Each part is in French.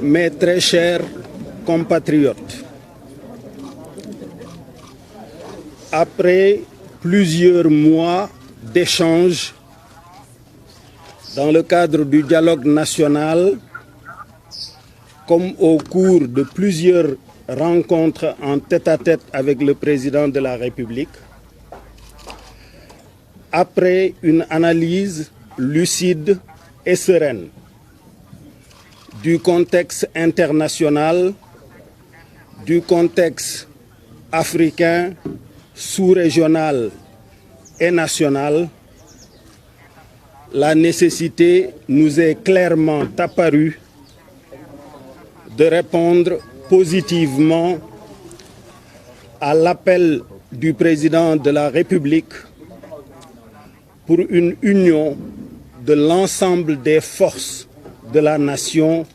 Mes très chers compatriotes, après plusieurs mois d'échanges dans le cadre du dialogue national, comme au cours de plusieurs rencontres en tête-à-tête avec le président de la République, après une analyse lucide et sereine du contexte international, du contexte africain, sous-régional et national, la nécessité nous est clairement apparue de répondre positivement à l'appel du président de la République pour une union de l'ensemble des forces de la nation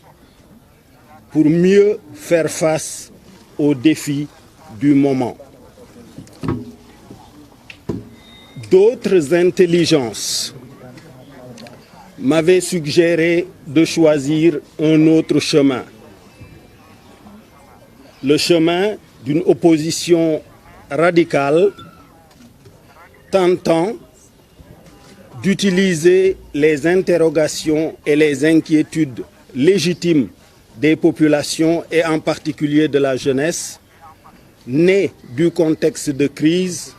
pour mieux faire face aux défis du moment. D'autres intelligences m'avaient suggéré de choisir un autre chemin, le chemin d'une opposition radicale tentant d'utiliser les interrogations et les inquiétudes légitimes des populations et en particulier de la jeunesse, nées du contexte de crise,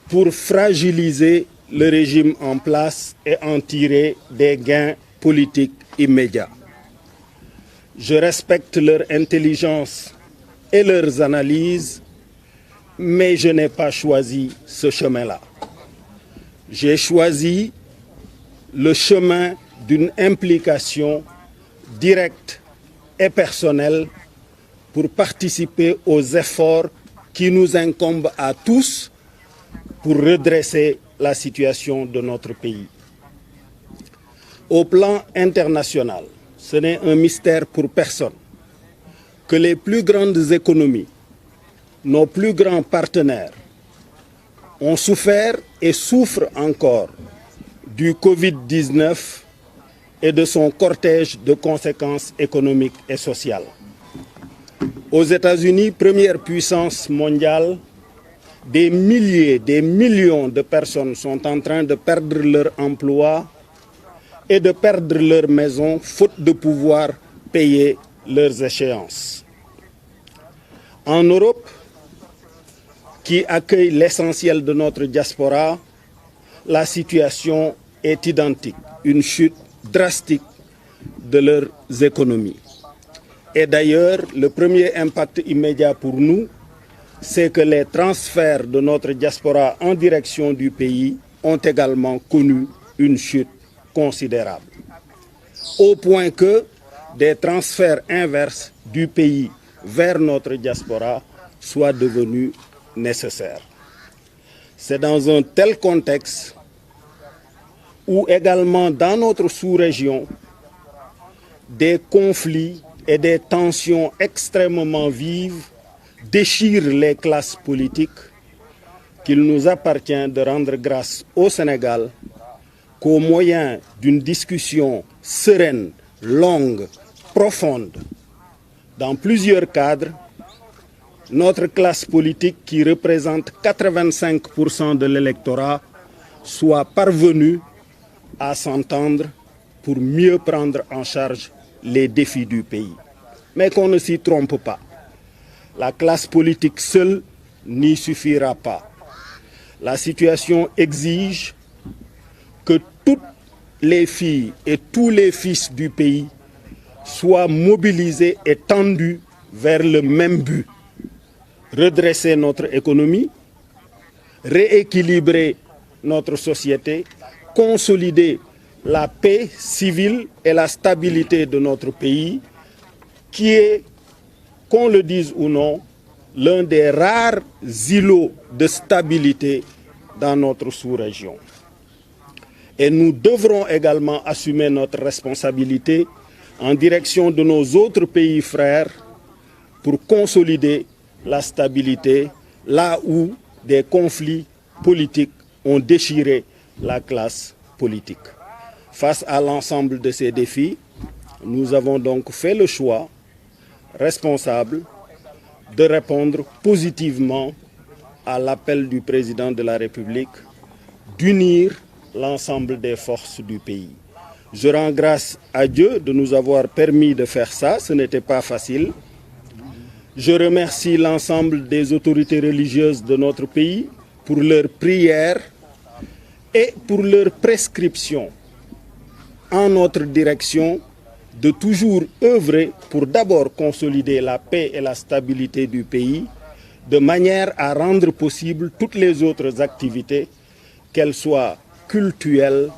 pour fragiliser le régime en place et en tirer des gains politiques immédiats. Je respecte leur intelligence et leurs analyses, mais je n'ai pas choisi ce chemin-là. J'ai choisi le chemin d'une implication directe et personnelle pour participer aux efforts qui nous incombent à tous pour redresser la situation de notre pays. Au plan international, ce n'est un mystère pour personne que les plus grandes économies, nos plus grands partenaires, ont souffert et souffrent encore du Covid-19 et de son cortège de conséquences économiques et sociales. Aux États-Unis, première puissance mondiale, des milliers, des millions de personnes sont en train de perdre leur emploi et de perdre leur maison faute de pouvoir payer leurs échéances. En Europe, qui accueille l'essentiel de notre diaspora, la situation est identique, une chute drastique de leurs économies. Et d'ailleurs, le premier impact immédiat pour nous, c'est que les transferts de notre diaspora en direction du pays ont également connu une chute considérable. Au point que des transferts inverses du pays vers notre diaspora soient devenus nécessaires. C'est dans un tel contexte où également dans notre sous-région, des conflits et des tensions extrêmement vives déchirent les classes politiques qu'il nous appartient de rendre grâce au Sénégal qu'au moyen d'une discussion sereine, longue, profonde, dans plusieurs cadres, notre classe politique qui représente 85% de l'électorat soit parvenue à s'entendre pour mieux prendre en charge les défis du pays. Mais qu'on ne s'y trompe pas. La classe politique seule n'y suffira pas. La situation exige que toutes les filles et tous les fils du pays soient mobilisés et tendus vers le même but. Redresser notre économie, rééquilibrer notre société, consolider la paix civile et la stabilité de notre pays, qui est, qu'on le dise ou non, l'un des rares îlots de stabilité dans notre sous-région. Et nous devrons également assumer notre responsabilité en direction de nos autres pays frères pour consolider la stabilité là où des conflits politiques ont déchiré la classe politique. Face à l'ensemble de ces défis, Nous avons donc fait le choix responsable de répondre positivement à l'appel du président de la République d'unir l'ensemble des forces du pays. Je rends grâce à Dieu de nous avoir permis de faire ça, ce n'était pas facile. Je remercie l'ensemble des autorités religieuses de notre pays pour leurs prières et pour leur prescription en notre direction de toujours œuvrer pour d'abord consolider la paix et la stabilité du pays, de manière à rendre possible toutes les autres activités, qu'elles soient cultuelles,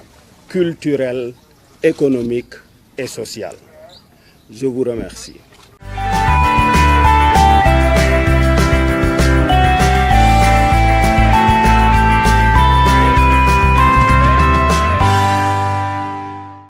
culturelles, économiques et sociales. Je vous remercie.